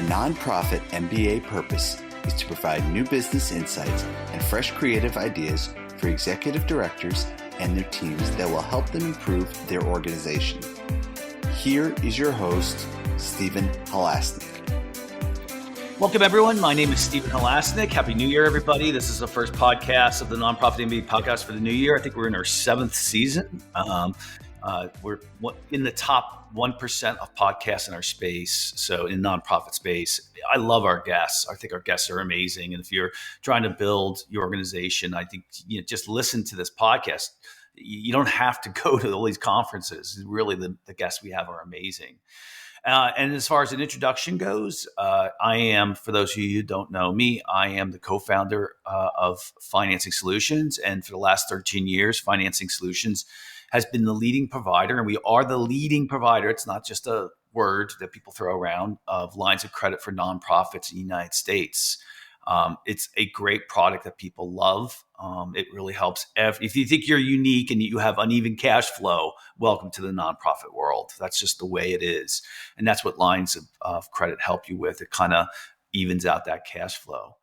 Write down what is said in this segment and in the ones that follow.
The nonprofit MBA purpose is to provide new business insights and fresh creative ideas for executive directors and their teams that will help them improve their organization. Here is your host, Stephen Halasnik. Welcome, everyone. My name is Stephen Halasnik. Happy New Year, everybody. This is the first podcast of the Nonprofit MBA podcast for the new year. I think we're in our 7th season. We're in the top 1% of podcasts in our space, so in nonprofit space. I love our guests. I think our guests are amazing. And if you're trying to build your organization, I think just listen to this podcast. You don't have to go to all these conferences. Really, the guests we have are amazing. And as far as an introduction goes, I am, for those of you who don't know me, I am the co-founder of Financing Solutions. And for the last 13 years, Financing Solutions has been the leading provider, and we are the leading provider. It's not just a word that people throw around, of lines of credit for nonprofits in the United States. It's a great product that people love. It really helps. If you think you're unique and you have uneven cash flow, welcome to the nonprofit world. That's just the way it is. And that's what lines of credit help you with. It kind of evens out that cash flow.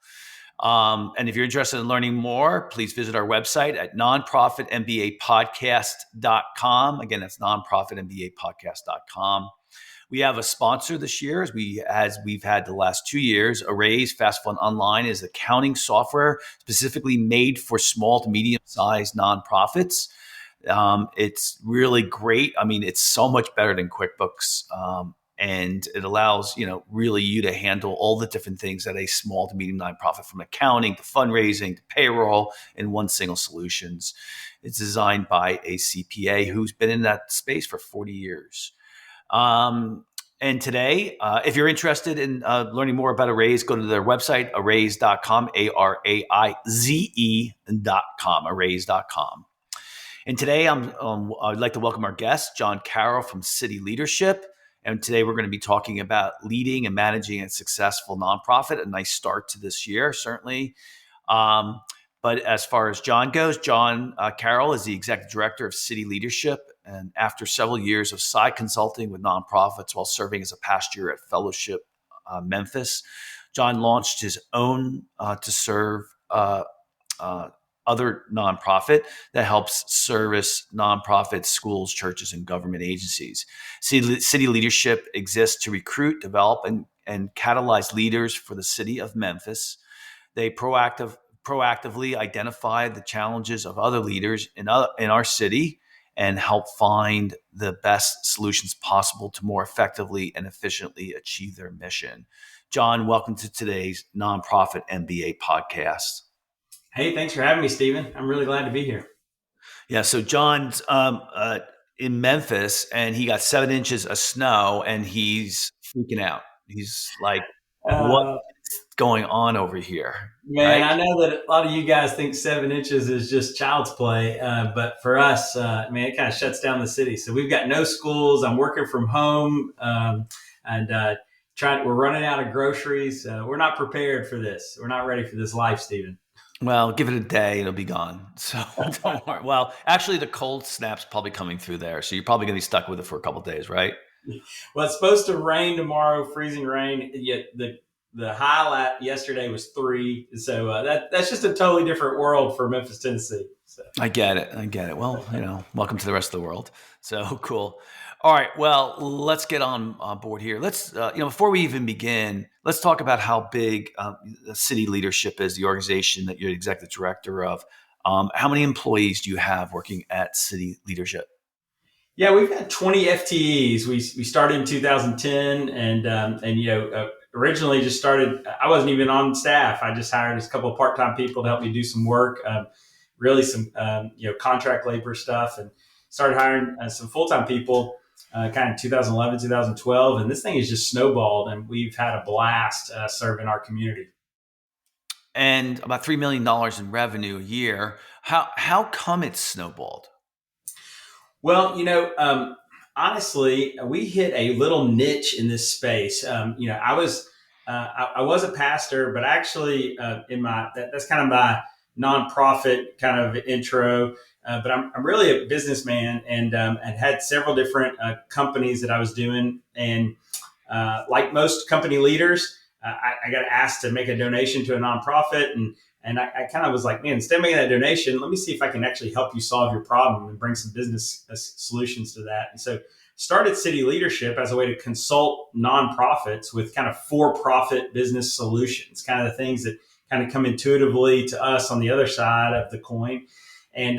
And if you're interested in learning more, please visit our website at nonprofitmbapodcast.com. Again, that's nonprofitmbapodcast.com. We have a sponsor this year, as we've had the last 2 years. Arrays Fast Fund Online is accounting software specifically made for small to medium-sized nonprofits. It's really great. I mean, it's so much better than QuickBooks, and it allows really you to handle all the different things that a small to medium nonprofit, from accounting to fundraising to payroll, in one single solutions. It's designed by a CPA who's been in that space for 40 years. And today, if you're interested in learning more about Arrays, go to their website, arrays.com, araize.com, arrays.com. And today, I'd like to welcome our guest, John Carroll from City Leadership. And today we're going to be talking about leading and managing a successful nonprofit. A nice start to this year, certainly. But as far as John goes, John Carroll is the executive director of City Leadership. And after several years of side consulting with nonprofits while serving as a past year at Fellowship Memphis, John launched his own to serve other nonprofit that helps service nonprofits, schools, churches, and government agencies. City Leadership exists to recruit, develop, and catalyze leaders for the city of Memphis. They proactively identify the challenges of other leaders in our city and help find the best solutions possible to more effectively and efficiently achieve their mission. John, welcome to today's Nonprofit MBA podcast. Hey, thanks for having me, Stephen. I'm really glad to be here. Yeah, so John's in Memphis, and he got 7 inches of snow, and he's freaking out. He's like, what's going on over here? Man, right? I know that a lot of you guys think 7 inches is just child's play, but for us, it kind of shuts down the city. So we've got no schools. I'm working from home, and we're running out of groceries. We're not prepared for this. We're not ready for this life, Stephen. Well, give it a day, it'll be gone. So don't worry. Well, actually, the cold snap's probably coming through there. So you're probably going to be stuck with it for a couple of days, right? Well, it's supposed to rain tomorrow, freezing rain. Yet the high yesterday was 3. So that's just a totally different world for Memphis, Tennessee. So. I get it. Well, welcome to the rest of the world. So cool. All right. Well, let's get on board here. Let's, before we even begin, let's talk about how big the City Leadership is, the organization that you're the executive director of. How many employees do you have working at City Leadership? Yeah, we've got 20 FTEs. We started in 2010, and originally just started. I wasn't even on staff. I just hired a couple of part-time people to help me do some work, really some contract labor stuff, and started hiring some full-time people. Kind of 2011, 2012, and this thing has just snowballed, and we've had a blast serving our community. And about $3 million in revenue a year. How come it's snowballed? Well, honestly, we hit a little niche in this space. I was a pastor, but actually, that's kind of my nonprofit kind of intro. But I'm really a businessman, and had several different companies that I was doing, and like most company leaders, I got asked to make a donation to a nonprofit, and I kind of was like, man, instead of making that donation, let me see if I can actually help you solve your problem and bring some business solutions to that. And so started City Leadership as a way to consult nonprofits with kind of for-profit business solutions, kind of the things that kind of come intuitively to us on the other side of the coin. And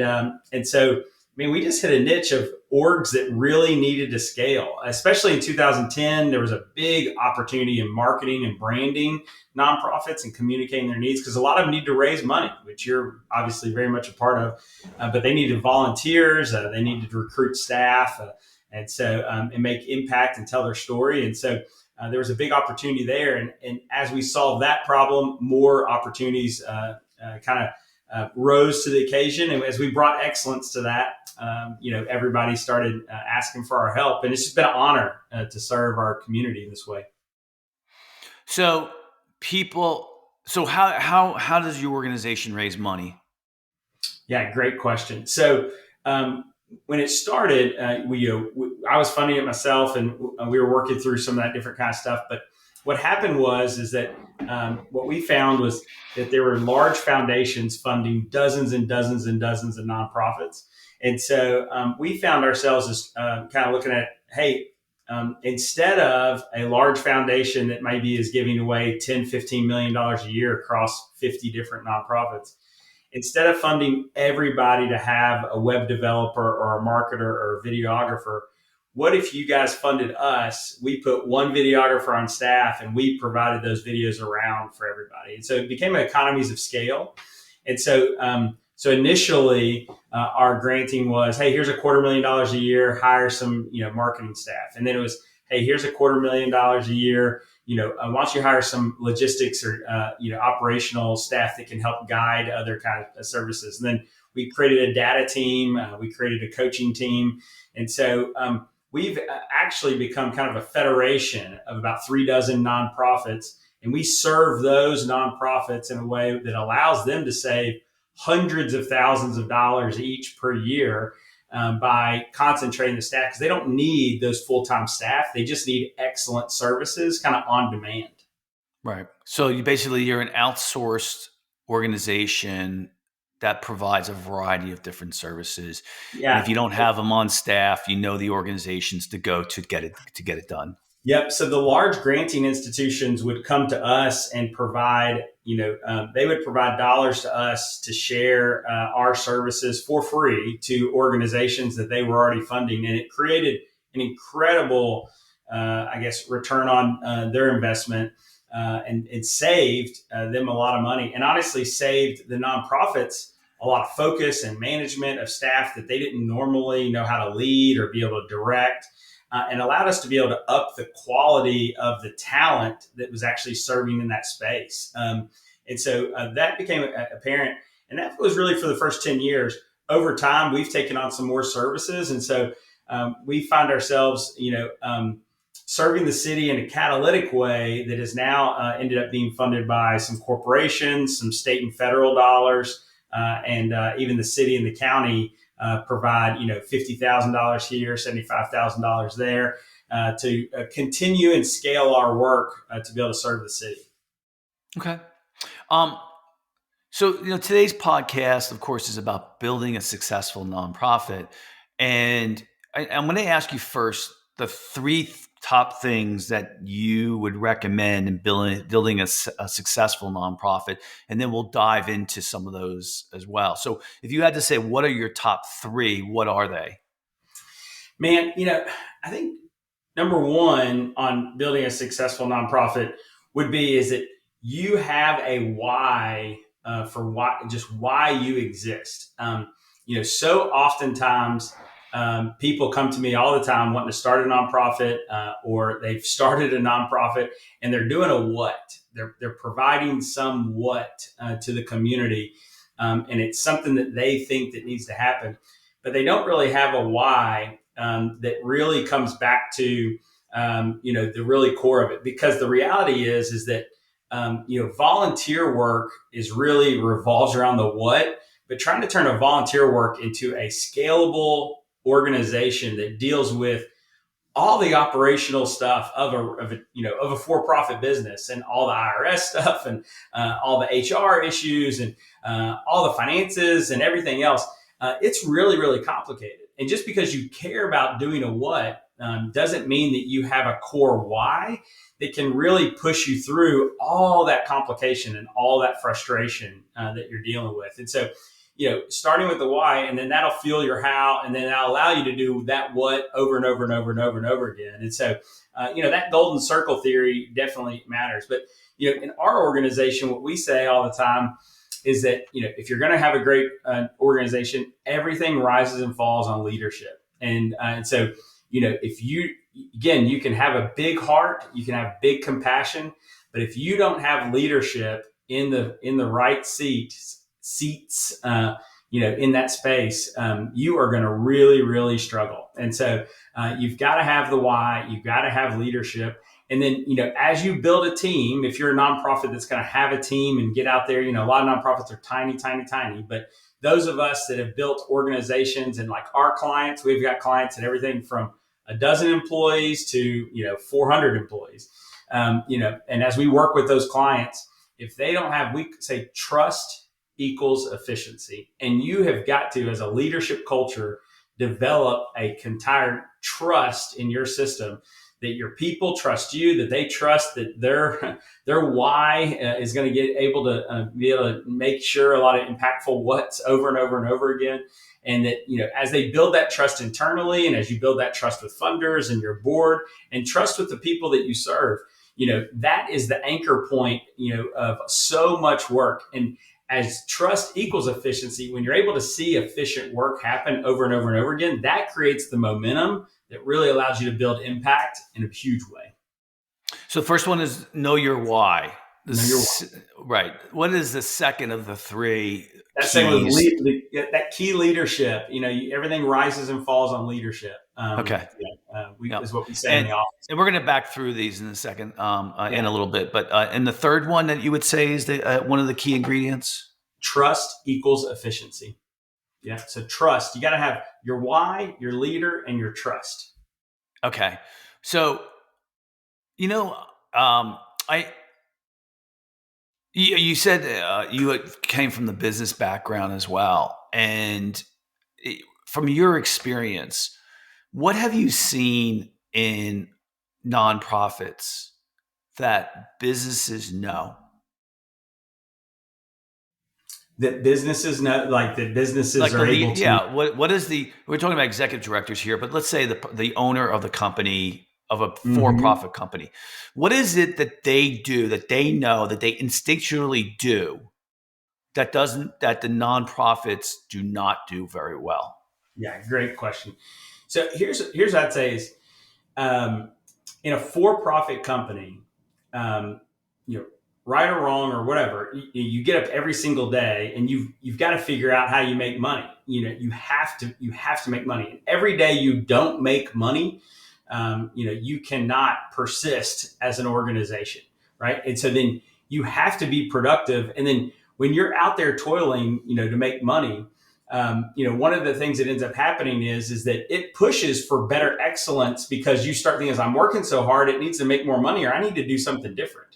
so, I mean, we just hit a niche of orgs that really needed to scale, especially in 2010. There was a big opportunity in marketing and branding nonprofits and communicating their needs, because a lot of them need to raise money, which you're obviously very much a part of, but they needed volunteers, they needed to recruit staff, and make impact and tell their story. And so there was a big opportunity there. And as we solved that problem, more opportunities rose to the occasion. And as we brought excellence to that, everybody started asking for our help. And it's just been an honor to serve our community in this way. So how does your organization raise money? Yeah, great question. So when it started, I was funding it myself, and we were working through some of that different kind of stuff. But what happened is that what we found was that there were large foundations funding dozens and dozens and dozens of nonprofits. And so we found ourselves as kind of looking at, hey, instead of a large foundation that maybe is giving away $10, $15 million a year across 50 different nonprofits, instead of funding everybody to have a web developer or a marketer or a videographer, what if you guys funded us? We put one videographer on staff and we provided those videos around for everybody. And so it became economies of scale. And so initially our granting was, hey, here's $250,000 a year, hire some, marketing staff. And then it was, hey, here's $250,000 a year. Why don't you hire some logistics or, operational staff that can help guide other kind of services. And then we created a data team. We created a coaching team. And so we've actually become kind of a federation of about 36 nonprofits. And we serve those nonprofits in a way that allows them to save hundreds of thousands of dollars each per year by concentrating the staff, because they don't need those full-time staff. They just need excellent services kind of on demand. Right. So you're an outsourced organization that provides a variety of different services. Yeah. And if you don't have them on staff, the organizations to go to get it done. Yep. So the large granting institutions would come to us and provide, they would provide dollars to us to share our services for free to organizations that they were already funding. And it created an incredible, return on their investment and saved them a lot of money, and honestly saved the nonprofits a lot of focus and management of staff that they didn't normally know how to lead or be able to direct. And allowed us to be able to up the quality of the talent that was actually serving in that space. And so that became apparent. And that was really for the first 10 years. Over time, we've taken on some more services. And so we find ourselves, serving the city in a catalytic way that has now ended up being funded by some corporations, some state and federal dollars, and even the city and the county provide, $50,000 here, $75,000 there to continue and scale our work to be able to serve the city. Okay. So, today's podcast, of course, is about building a successful nonprofit. And I'm going to ask you first the three top things that you would recommend in building a successful nonprofit, and then we'll dive into some of those as well. So if you had to say, what are your top three, what are they? Man, I think number one on building a successful nonprofit is that you have a why for why you exist. So oftentimes, people come to me all the time wanting to start a nonprofit, or they've started a nonprofit and they're doing a what. They're providing some what to the community, and it's something that they think that needs to happen, but they don't really have a why that really comes back to the really core of it. Because the reality is that volunteer work is really revolves around the what, but trying to turn a volunteer work into a scalable organization that deals with all the operational stuff of a for-profit business, and all the IRS stuff, and all the HR issues, and all the finances and everything else. It's really, really complicated. And just because you care about doing a what doesn't mean that you have a core why that can really push you through all that complication and all that frustration that you're dealing with. And so, starting with the why, and then that'll fuel your how, and then that'll allow you to do that what over and over and over and over and over again. And so, that golden circle theory definitely matters. But, in our organization, what we say all the time is that, if you're going to have a great organization, everything rises and falls on leadership. And so, if you can have a big heart, you can have big compassion, but if you don't have leadership in the right seats, in that space, you are going to really, really struggle. And so you've got to have the why, you've got to have leadership. And then, as you build a team, if you're a nonprofit that's going to have a team and get out there, a lot of nonprofits are tiny, tiny, tiny. But those of us that have built organizations, and like our clients, we've got clients at everything from a dozen employees to, 400 employees. And as we work with those clients, if they don't have, we say trust equals efficiency. And you have got to, as a leadership culture, develop a entire trust in your system, that your people trust you, that they trust that their why is going to be able to make sure a lot of impactful what's over and over and over again. And that, as they build that trust internally, and as you build that trust with funders and your board, and trust with the people that you serve, that is the anchor point, of so much work. And as trust equals efficiency, when you're able to see efficient work happen over and over and over again, that creates the momentum that really allows you to build impact in a huge way. So the first one is know your why. Know your why. Right. What is the second of the three? That key leadership. Everything rises and falls on leadership. Okay. Is what we say in the office. And we're going to back through these in a second, in a little bit. But and the third one that you would say is one of the key ingredients? Trust equals efficiency. Yeah. So trust, you got to have your why, your leader, and your trust. Okay. So, you said you came from the business background as well. And from your experience, what have you seen in nonprofits that businesses know? That businesses know, that businesses are able to. Yeah. What is we're talking about executive directors here, but let's say the owner of the company, of a for-profit company. What is it that they do, that they know, that they instinctually do, that the nonprofits do not do very well? Yeah, great question. So here's what I'd say is, in a for-profit company, right or wrong or whatever, you get up every single day and you've got to figure out how you make money. You have to make money. And every day you don't make money, you cannot persist as an organization, right? And so then you have to be productive. And then when you're out there toiling, to make money, one of the things that ends up happening is that it pushes for better excellence, because you start thinking, as I'm working so hard, it needs to make more money, or I need to do something different.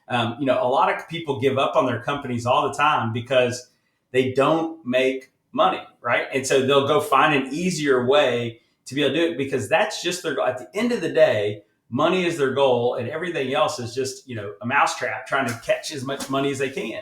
A lot of people give up on their companies all the time because they don't make money, right? And so they'll go find an easier way to be able to do it, because that's just their goal. At the end of the day, money is their goal, and everything else is just, a mousetrap trying to catch as much money as they can.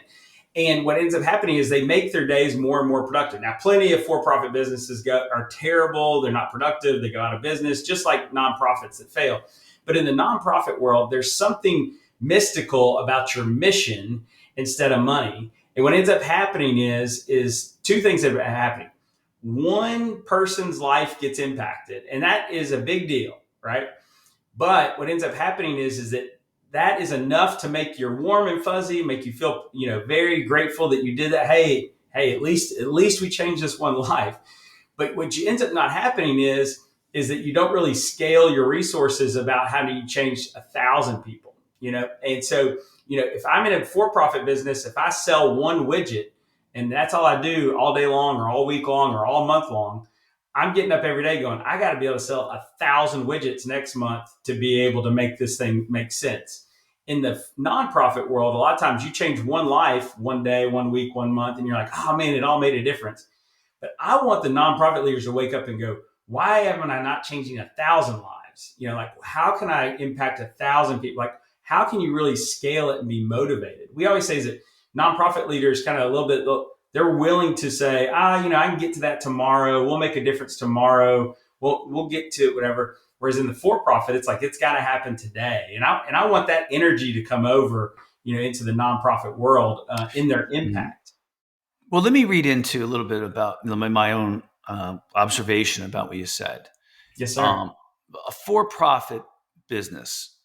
And what ends up happening is they make their days more and more productive. Now, plenty of for-profit businesses are terrible. They're not productive. They go out of business, just like nonprofits that fail. But in the nonprofit world, there's something mystical about your mission instead of money. And what ends up happening is two things that are happening. One person's life gets impacted, and that is a big deal, right? But what ends up happening is that is enough to make you warm and fuzzy, make you feel, very grateful that you did that. Hey, at least we changed this one life. But what ends up not happening is that you don't really scale your resources about how do you change 1,000 people. And so, if I'm in a for-profit business, if I sell one widget and that's all I do all day long or all week long or all month long, I'm getting up every day going, I got to be able to sell 1,000 widgets next month to be able to make this thing make sense. In the nonprofit world, a lot of times you change one life one day, 1 week, 1 month, and you're like, oh man, it all made a difference. But I want the nonprofit leaders to wake up and go, why am I not changing 1,000 lives? Like, how can I impact 1,000 people? Like, how can you really scale it and be motivated? We always say that nonprofit leaders kind of a little bit, they're willing to say, I can get to that tomorrow. We'll make a difference tomorrow. We'll get to it, whatever. Whereas in the for-profit, it's like, it's got to happen today. And I want that energy to come over, into the nonprofit world in their impact. Well, let me read into a little bit about my own observation about what you said. Yes, sir. A for-profit business,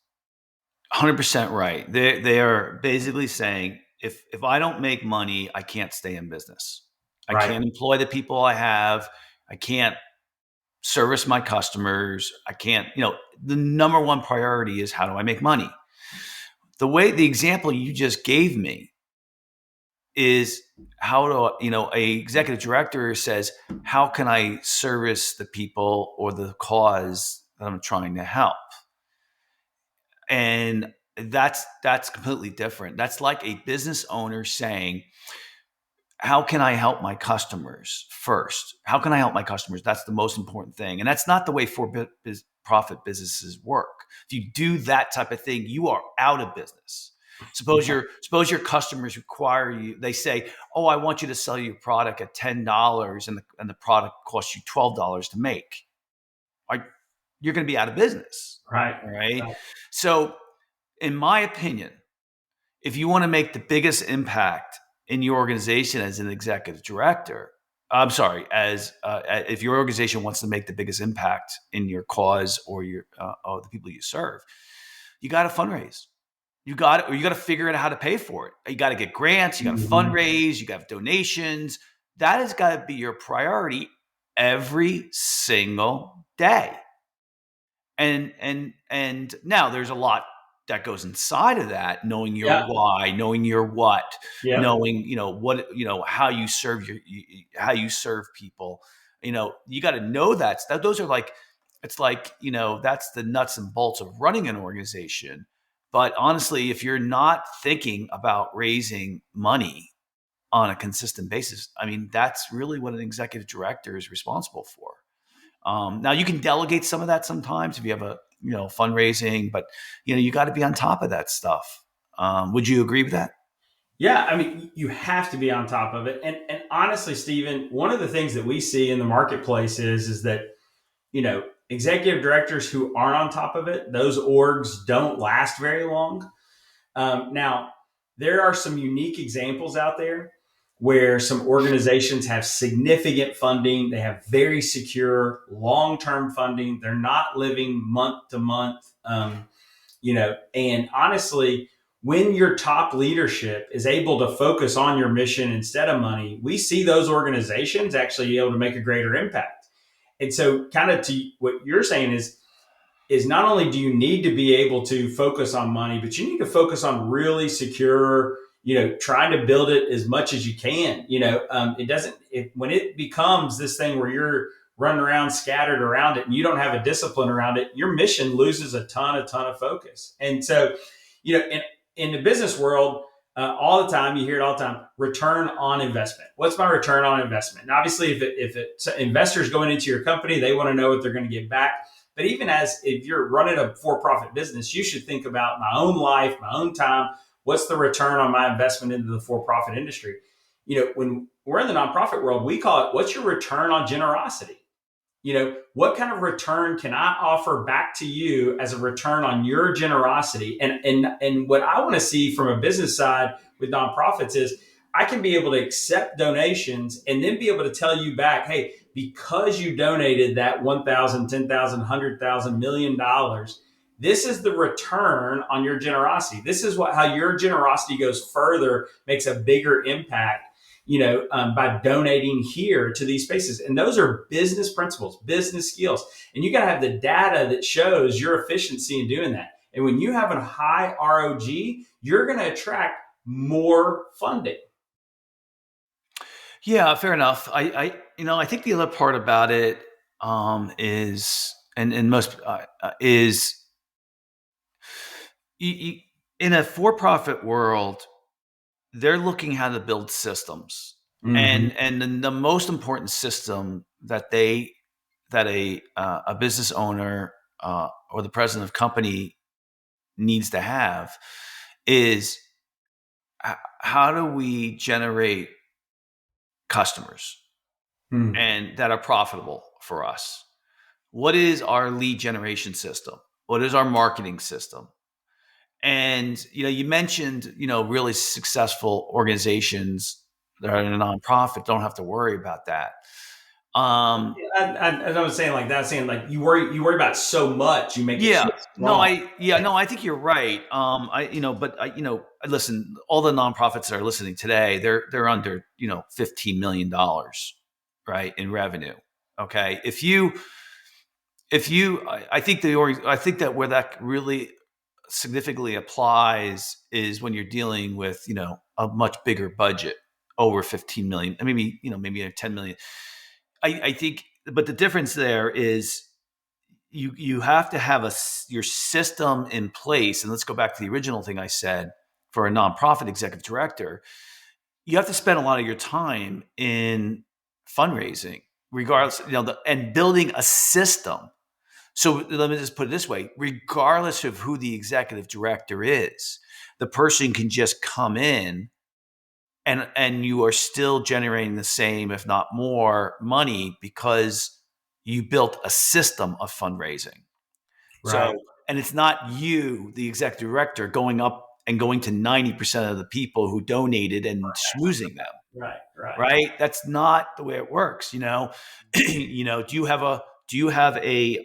100% right. They are basically saying, if I don't make money, I can't stay in business. I can't employ the people I have. I can't service my customers. I can't, the number one priority is, how do I make money? The example you just gave me is how do a executive director says, how can I service the people or the cause that I'm trying to help? And that's completely different. That's like a business owner saying, how can I help my customers first? How can I help my customers? That's the most important thing. And that's not the way for-profit businesses work. If you do that type of thing, you are out of business. Suppose your customers require you. They say, "Oh, I want you to sell your product at $10, and the product costs you $12 to make." You're going to be out of business, right? So, in my opinion, if you want to make the biggest impact in your organization as an executive director, if your organization wants to make the biggest impact in your cause or or the people you serve, you got to fundraise. You got to figure out how to pay for it. You got to get grants. You got to fundraise. You got to have donations. That has got to be your priority every single day. And now there's a lot that goes inside of that, knowing your why, knowing your what, knowing how you serve people. You got to know that those are like, it's like, that's the nuts and bolts of running an organization. But honestly, if you're not thinking about raising money on a consistent basis, that's really what an executive director is responsible for. Now you can delegate some of that sometimes if you have a fundraising, but you got to be on top of that stuff. Would you agree with that? Yeah, you have to be on top of it. And honestly, Stephen, one of the things that we see in the marketplace is that executive directors who aren't on top of it, those orgs don't last very long. Now, there are some unique examples out there where some organizations have significant funding. They have very secure long-term funding. They're not living month to month, and honestly, when your top leadership is able to focus on your mission instead of money, we see those organizations actually able to make a greater impact. And so kind of to what you're saying is not only do you need to be able to focus on money, but you need to focus on really secure, trying to build it as much as you can. When it becomes this thing where you're running around scattered around it and you don't have a discipline around it, your mission loses a ton of focus. And so, in the business world, all the time, you hear it all the time, return on investment. What's my return on investment? And obviously, if investors going into your company, they want to know what they're going to get back. But even if you're running a for-profit business, you should think about my own life, my own time. What's the return on my investment into the for-profit industry? When we're in the nonprofit world, we call it, what's your return on generosity? What kind of return can I offer back to you as a return on your generosity? And what I want to see from a business side with nonprofits is I can be able to accept donations and then be able to tell you back, hey, because you donated that $1,000, $10,000, $100,000, $1 million, this is the return on your generosity. This is how your generosity goes further, makes a bigger impact, by donating here to these spaces. And those are business principles, business skills. And you got to have the data that shows your efficiency in doing that. And when you have a high ROG, you're going to attract more funding. Yeah, fair enough. I think the other part about it is and most is you, in a for-profit world, they're looking how to build systems, Mm-hmm. and the most important system that a business owner or the president of company needs to have is how do we generate customers Mm-hmm. and that are profitable for us? What is our lead generation system? What is our marketing system? And you mentioned really successful organizations that are in a nonprofit don't have to worry about that. Um, As I was saying, like that, saying like you worry about so much, you make it so yeah, no, strong. I think you're right. Listen, all the nonprofits that are listening today, they're under $15 million, right, in revenue. Okay, I think I think that where that really significantly applies is when you're dealing with a much bigger budget over 15 million, maybe 10 million. I think, but the difference there is you have to have your system in place. And let's go back to the original thing I said. For a nonprofit executive director, you have to spend a lot of your time in fundraising, regardless, and building a system. So let me just put it this way: regardless of who the executive director is, the person can just come in and you are still generating the same, if not more, money because you built a system of fundraising. Right, So, and it's not you, the executive director, going up and going to 90% of the people who donated and schmoozing them, right, right. right? That's not the way it works. Do you have a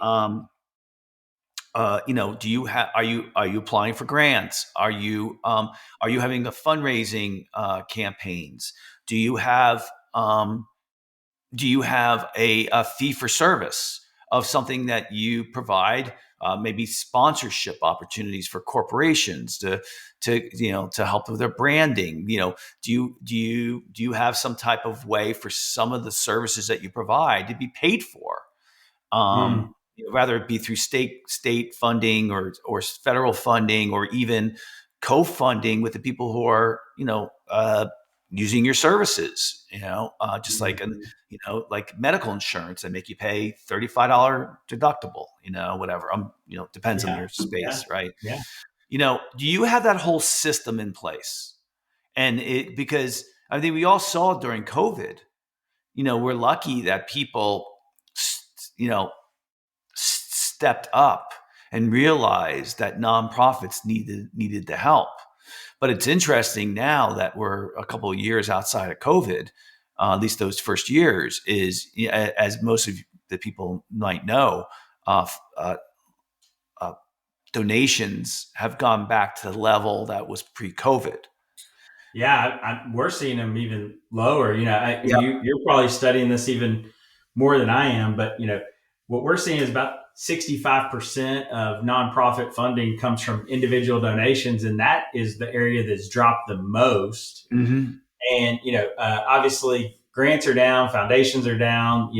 are you applying for grants? Are you having a fundraising campaigns? Do you have um, a fee for service of something that you provide? Maybe sponsorship opportunities for corporations to help with their branding. Do you have some type of way for some of the services that you provide to be paid for? Mm. Rather it be through state funding or federal funding, or even co-funding with the people who are using your services. Just like Mhm. like medical insurance, and make you pay $35 deductible. Whatever. Depends on Yeah, your yeah, space, right? yeah. Do you have that whole system in place? And it because I think we all saw during COVID. We're lucky that people you know stepped up and realized that nonprofits needed the help. But it's interesting now that we're a couple of years outside of COVID, at least those first years, is as most of the people might know, uh, uh, uh, donations have gone back to the level that was pre-COVID. Yeah, we're seeing them even lower. Yeah. You're probably studying this even more than I am, but what we're seeing is about 65% of nonprofit funding comes from individual donations, and that is the area that's dropped the most. Mm-hmm. And obviously grants are down, foundations are down,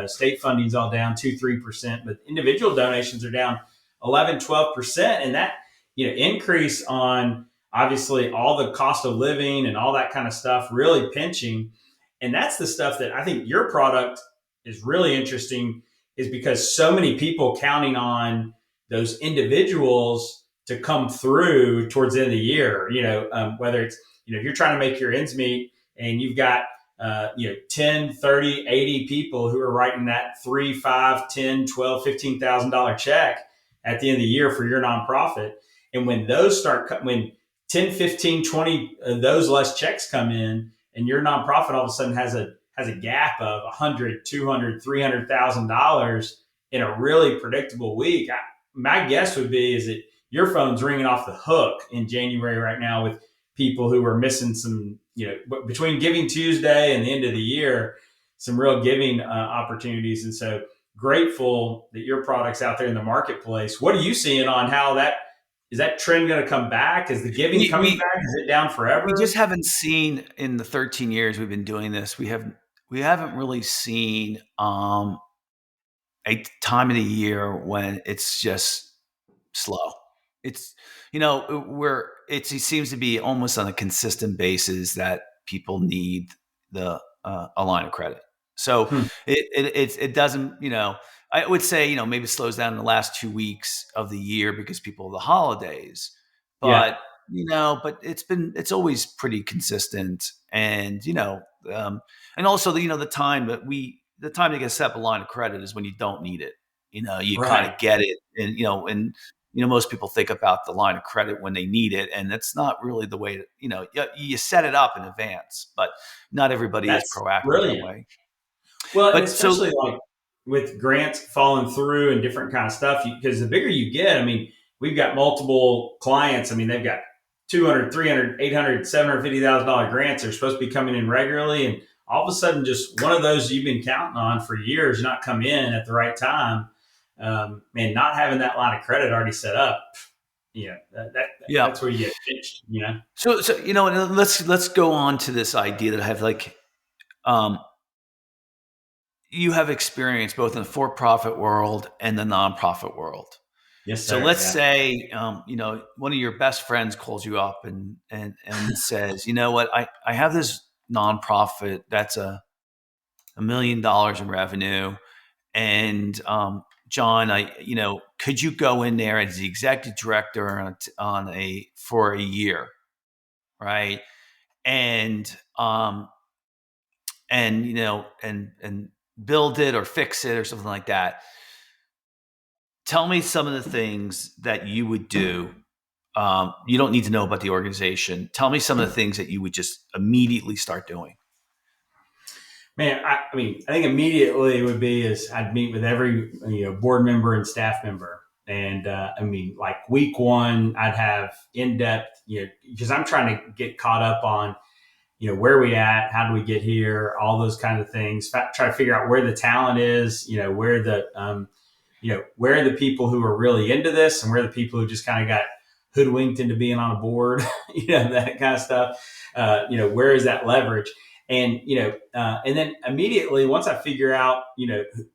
state funding's all down 2-3%, but individual donations are down 11-12%. And that increase on obviously all the cost of living and all that kind of stuff really pinching. And that's the stuff that I think your product is really interesting, is because so many people counting on those individuals to come through towards the end of the year. Whether it's if you're trying to make your ends meet and you've got 10, 30, 80 people who are writing that 3, 5, 10, 12, $15,000 check at the end of the year for your nonprofit. And when those when 10, 15, 20 of those less checks come in, and your nonprofit all of a sudden has a gap of 100, 200, $300,000 in a really predictable week, my guess would be is that your phone's ringing off the hook in January right now with people who are missing some, between Giving Tuesday and the end of the year, some real giving opportunities. And so grateful that your product's out there in the marketplace. What are you seeing on how that trend going to come back? Is the giving coming back? Is it down We forever? just haven't seen, in the 13 years we've been doing this, we haven't really seen a time of the year when it's just slow. It's, it seems to be almost on a consistent basis that people need a line of credit. So Hmm. it doesn't, I would say, maybe it slows down in the last 2 weeks of the year because people of the holidays, Yeah. but, but it's always pretty consistent. And, and also the time the time to get set up a line of credit is when you don't need it. You kind Right. of get it, and most people think about the line of credit when they need it, and that's not really the way you set it up in advance, but not everybody is That's proactive that brilliant. way. Well, and But so especially like with grants falling through and different kind of stuff, because the bigger you get, I mean, we've got multiple clients. I mean, they've got 200, 300, 800, $750,000 grants. They're supposed to be coming in regularly. And all of a sudden, just one of those you've been counting on for years not come in at the right time. And not having that line of credit already set up, yeah, that's where you get pinched. so and let's go on to this idea that I have, like, you have experience both in the for-profit world and the nonprofit world. Yes, So sir. let's Yeah. say, one of your best friends calls you up and says, you know what, I have this nonprofit that's $1 million in revenue, and John, could you go in there as the executive director for a year, right? And and build it or fix it or something like that. Tell me some of the things that you would do. You don't need to know about the organization. Tell me some of the things that you would just immediately start doing. Man, I mean, I think immediately it would be is I'd meet with every board member and staff member, and I mean, like week one, I'd have in depth, because I'm trying to get caught up on where we at, how do we get here, all those kind of things. Try to figure out where the talent is, where are the people who are really into this, and where are the people who just kind of got hoodwinked into being on a board, that kind of stuff. Where is that leverage? And and then immediately once I figure out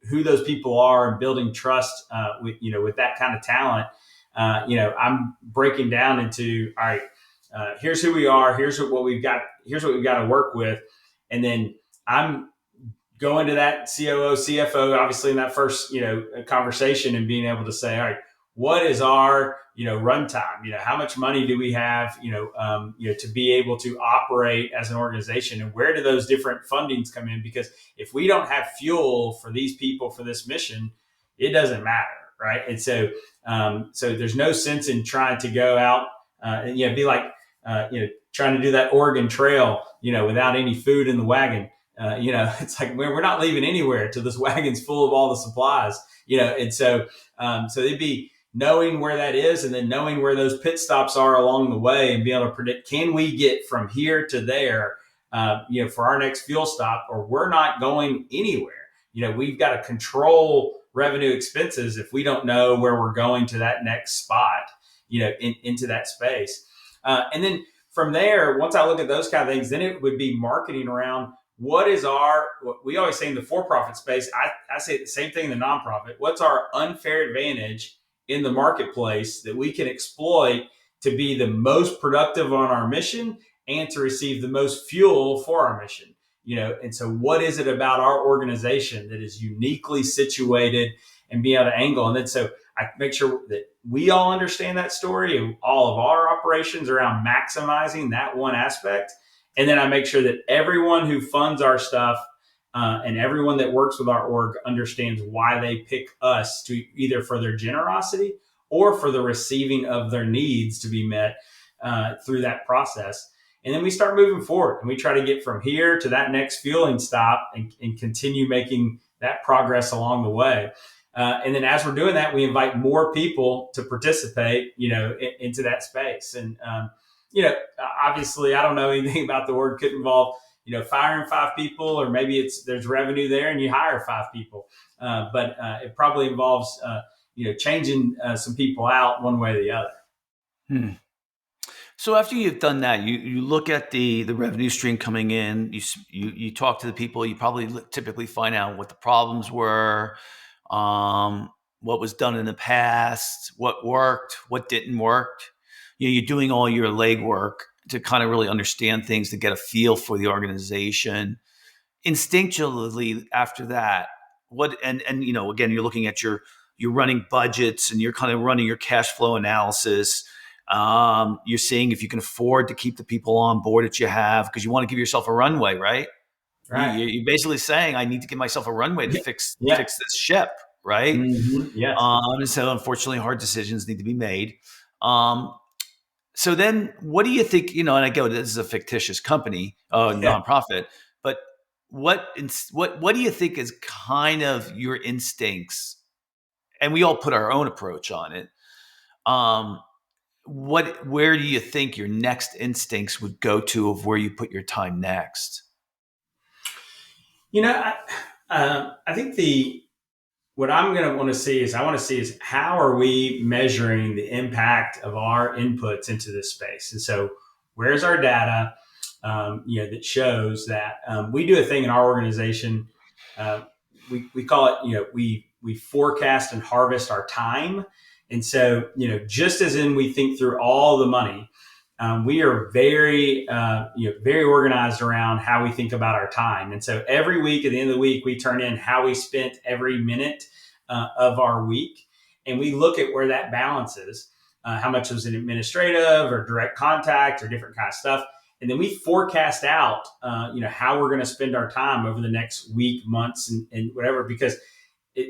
who those people are and building trust with that kind of talent, I'm breaking down into, all right, here's who we are, here's what we've got to work with, and then I'm going to that COO, CFO, obviously in that first conversation, and being able to say, all right, what is our runtime? How much money do we have? To be able to operate as an organization, and where do those different fundings come in? Because if we don't have fuel for these people for this mission, it doesn't matter, right? And so, so there's no sense in trying to go out and be like trying to do that Oregon Trail, without any food in the wagon. It's like we're not leaving anywhere till this wagon's full of all the supplies. And so it'd be knowing where that is, and then knowing where those pit stops are along the way, and be able to predict, can we get from here to there, for our next fuel stop, or we're not going anywhere. We've got to control revenue expenses if we don't know where we're going to that next spot, into that space. And then from there, once I look at those kind of things, then it would be marketing around what we always say in the for-profit space. I say the same thing in the nonprofit. What's our unfair advantage in the marketplace that we can exploit to be the most productive on our mission and to receive the most fuel for our mission? And so what is it about our organization that is uniquely situated and be able to angle? And then so I make sure that we all understand that story and all of our operations around maximizing that one aspect. And then I make sure that everyone who funds our stuff and everyone that works with our org understands why they pick us, to either for their generosity or for the receiving of their needs to be met through that process. And then we start moving forward, and we try to get from here to that next fueling stop, and continue making that progress along the way. And then as we're doing that, we invite more people to participate, into that space. And, obviously I don't know anything about the org. Could involve, firing 5 people, or maybe there's revenue there and you hire 5 people. But it probably involves, changing some people out one way or the other. So after you've done that, you look at the revenue stream coming in. You talk to the people. You probably typically find out what the problems were. what was done in the past, what worked, what didn't work. You're doing all your legwork to kind of really understand things, to get a feel for the organization. Instinctually after that, and again, you're looking at you're running budgets and you're kind of running your cash flow analysis. You're seeing if you can afford to keep the people on board that you have, because you want to give yourself a runway, right? Right. You're basically saying, I need to give myself a runway to fix this ship, right? Mm-hmm. Yes. And so unfortunately, hard decisions need to be made. So then what do you think, and I go, this is a fictitious company, nonprofit, but what do you think is kind of your instincts? And we all put our own approach on it. Where do you think your next instincts would go to of where you put your time next? I think what I'm going to want to see is how are we measuring the impact of our inputs into this space? And so where's our data, that shows that we do a thing in our organization. We call it, we forecast and harvest our time. And so, just as in we think through all the money, we are very organized around how we think about our time. And so every week, at the end of the week, we turn in how we spent every minute of our week. And we look at where that balance is, how much was in administrative or direct contact or different kind of stuff. And then we forecast out, how we're going to spend our time over the next week, months, and whatever, because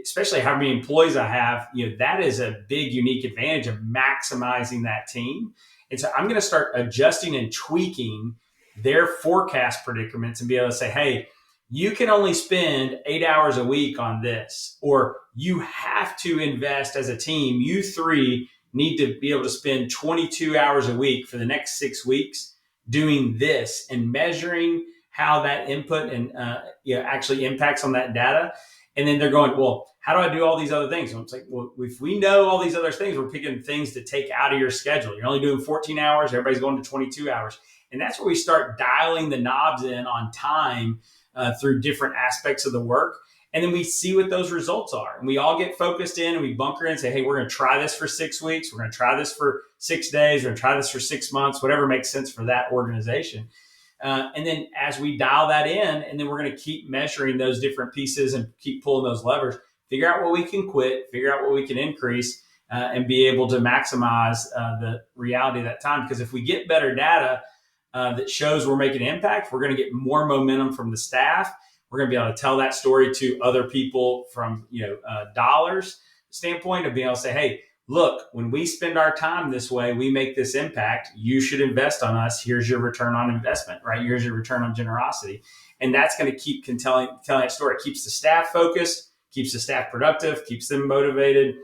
especially how many employees I have, that is a big, unique advantage of maximizing that team. And so I'm going to start adjusting and tweaking their forecast predicaments and be able to say, hey, you can only spend 8 hours a week on this, or you have to invest as a team. You three need to be able to spend 22 hours a week for the next 6 weeks doing this, and measuring how that input and actually impacts on that data. And then they're going, well, how do I do all these other things? And it's like, well, if we know all these other things, we're picking things to take out of your schedule. You're only doing 14 hours. Everybody's going to 22 hours. And that's where we start dialing the knobs in on time through different aspects of the work. And then we see what those results are. And we all get focused in and we bunker in and say, hey, we're going to try this for 6 weeks. We're going to try this for 6 days. We're going to try this for 6 months, whatever makes sense for that organization. And then as we dial that in, and then we're going to keep measuring those different pieces and keep pulling those levers, figure out what we can quit, figure out what we can increase, and be able to maximize the reality of that time. Because if we get better data that shows we're making an impact, we're going to get more momentum from the staff. We're going to be able to tell that story to other people from dollars standpoint of being able to say, hey, look, when we spend our time this way, we make this impact. You should invest on us. Here's your return on investment, right? Here's your return on generosity. And that's going to keep telling that story. It keeps the staff focused, keeps the staff productive, keeps them motivated,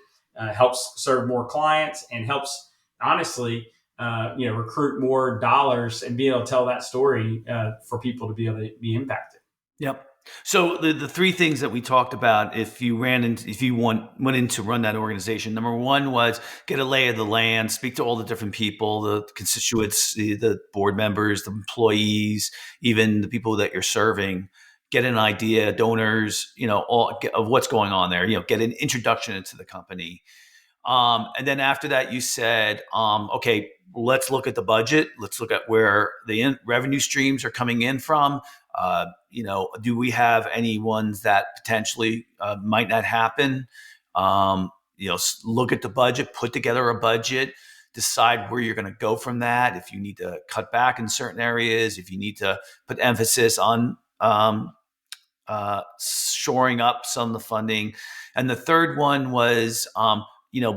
helps serve more clients, and helps, honestly, recruit more dollars and be able to tell that story for people to be able to be impacted. Yep. So the three things that we talked about, if you went in to run that organization, number one was get a lay of the land, speak to all the different people, the constituents, the board members, the employees, even the people that you're serving, get an idea, donors, all of what's going on there, get an introduction into the company. And then after that, you said, okay, let's look at the budget. Let's look at where the revenue streams are coming in from. Do we have any ones that potentially might not happen? Look at the budget, put together a budget, decide where you're going to go from that. If you need to cut back in certain areas, if you need to put emphasis on shoring up some of the funding. And the third one was,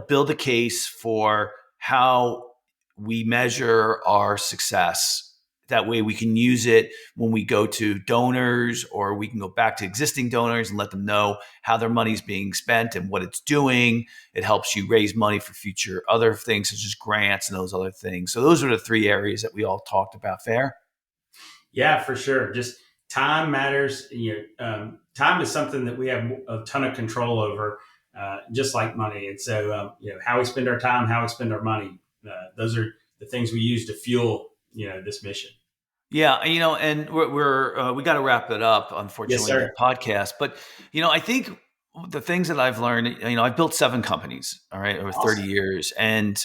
build a case for how we measure our success. That way we can use it when we go to donors, or we can go back to existing donors and let them know how their money is being spent and what it's doing. It helps you raise money for future other things such as grants and those other things. So those are the three areas that we all talked about. Fair? Yeah, for sure. Just time matters. Time is something that we have a ton of control over, just like money. And so, how we spend our time, how we spend our money, those are the things we use to fuel this mission. Yeah, and we got to wrap it up, unfortunately, Yes, the podcast. But I think the things that I've learned, I've built 7 companies, all right, over 30 Awesome. years. And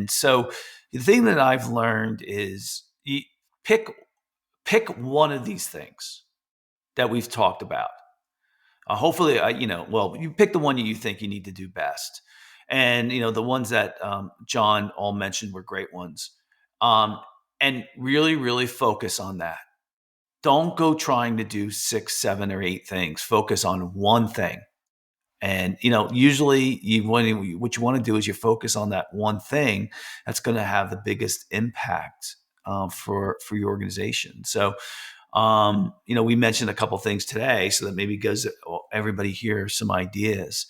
so the thing that I've learned is you pick one of these things that we've talked about. Hopefully, you pick the one you think you need to do best. And, the ones that John all mentioned were great ones. And really, really focus on that. Don't go trying to do 6, 7, or 8 things. Focus on one thing. And, usually what you want to do is you focus on that one thing that's going to have the biggest impact for your organization. So, we mentioned a couple things today, so that maybe gives everybody here some ideas.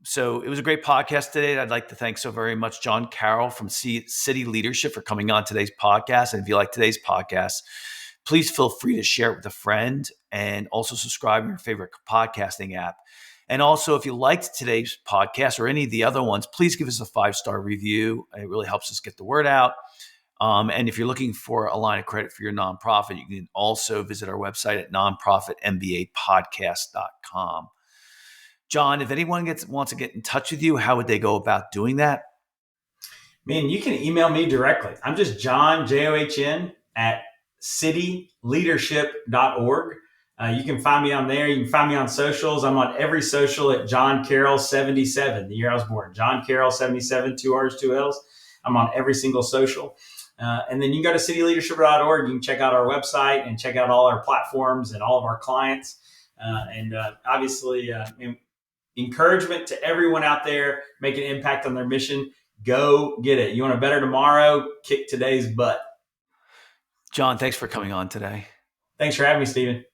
So it was a great podcast today. I'd like to thank so very much John Carroll from City Leadership for coming on today's podcast. And if you like today's podcast, please feel free to share it with a friend, and also subscribe to your favorite podcasting app. And also, if you liked today's podcast or any of the other ones, please give us a 5-star review. It really helps us get the word out. And if you're looking for a line of credit for your nonprofit, you can also visit our website at nonprofitmbapodcast.com. John, if anyone wants to get in touch with you, how would they go about doing that? Man, you can email me directly. I'm just John, John, at cityleadership.org. You can find me on there. You can find me on socials. I'm on every social at John Carroll 77, the year I was born. John Carroll 77, 2 R's, 2 L's. I'm on every single social. And then you can go to cityleadership.org. You can check out our website and check out all our platforms and all of our clients. Obviously, encouragement to everyone out there, make an impact on their mission. Go get it. You want a better tomorrow? Kick today's butt. John, thanks for coming on today. Thanks for having me, Stephen.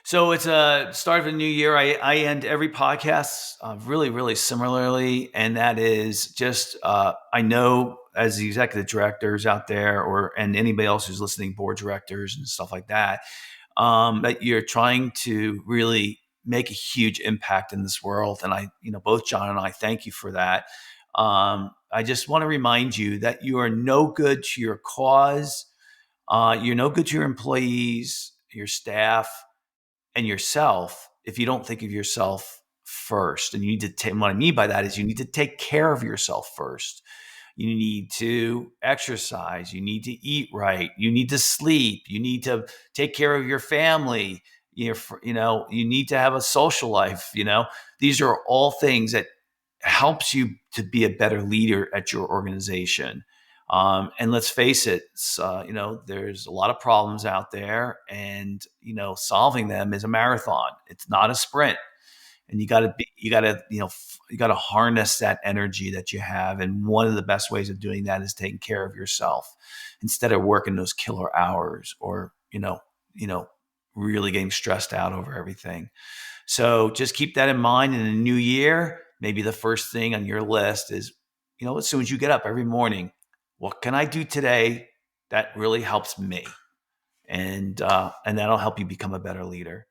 So it's a start of a new year. I end every podcast really, really similarly. And that is just, I know as the executive directors out there and anybody else who's listening, board directors and stuff like that, that you're trying to really make a huge impact in this world. And both John and I thank you for that. I just want to remind you that you are no good to your cause. You're no good to your employees, your staff, and yourself if you don't think of yourself first. And you need to what I mean by that is you need to take care of yourself first. You need to exercise. You need to eat right. You need to sleep. You need to take care of your family. You need to have a social life. These are all things that helps you to be a better leader at your organization. And let's face it, there's a lot of problems out there, and, solving them is a marathon. It's not a sprint. And you got to harness that energy that you have. And one of the best ways of doing that is taking care of yourself instead of working those killer hours or, really getting stressed out over everything. So just keep that in mind. In the new year, maybe the first thing on your list is, as soon as you get up every morning, what can I do today that really helps me? And that'll help you become a better leader.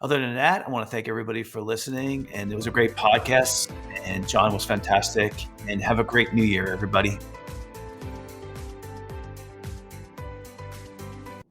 Other than that, I want to thank everybody for listening. And it was a great podcast. And John was fantastic. And have a great new year, everybody.